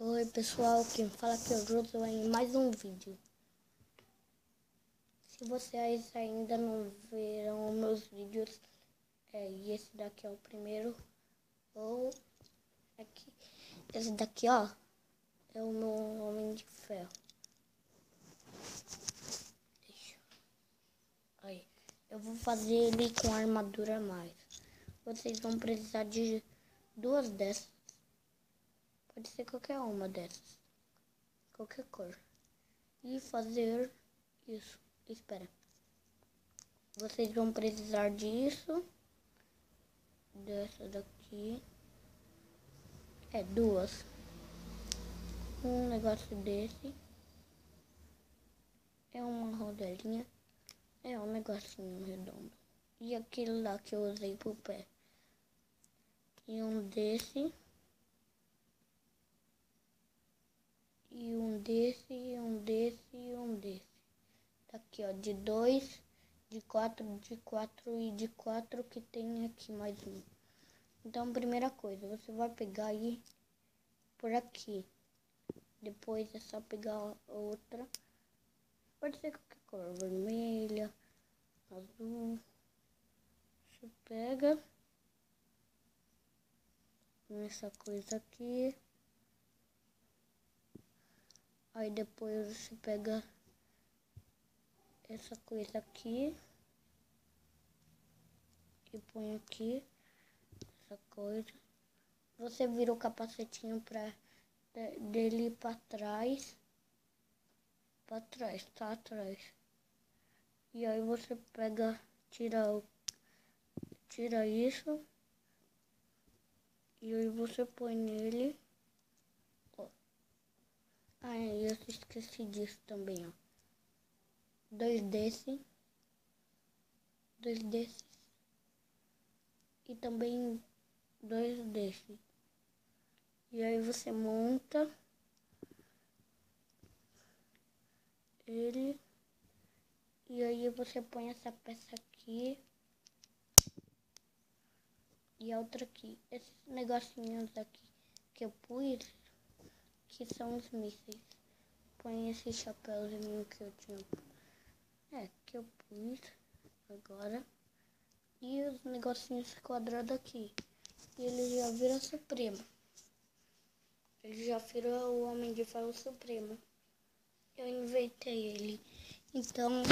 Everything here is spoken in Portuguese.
Oi pessoal, quem fala aqui é o Josué em mais um vídeo. Se vocês ainda não viram meus vídeos, e esse daqui é o primeiro, ou aqui, esse daqui ó, é o meu Homem de Ferro. Aí, eu vou fazer ele com armadura a mais. Vocês vão precisar de duas dessas. Pode ser qualquer uma dessas. Qualquer cor. E fazer isso. Espera. Vocês vão precisar disso. Dessa daqui. Duas. Um negócio desse. É uma rodelinha. É um negocinho redondo. E aquele lá que eu usei pro pé. E um desse. E um desse, e um desse, e um desse. Tá aqui, ó, de 2, de 4 e de 4 que tem aqui mais um. Então, primeira coisa, você vai pegar aí por aqui. Depois é só pegar a outra. Pode ser qualquer cor, vermelha, azul. Você pega essa coisa aqui. Aí depois você pega essa coisa aqui e põe aqui essa coisa. Você vira o capacetinho dele para trás. Tá atrás. E aí você pega, tira isso. E aí você põe nele. Ó. Ah, eu esqueci disso também, ó. Dois desses. E também dois desses. E aí você monta ele. E aí você põe essa peça aqui. E a outra aqui. Esses negocinhos aqui que eu pus, que são os mísseis. Põe esse chapéuzinho que eu tinha. Que eu pus agora. E os negocinhos quadrados aqui. E ele já vira Supremo. Ele já virou o Homem de Ferro Supremo. Eu inventei ele. Então,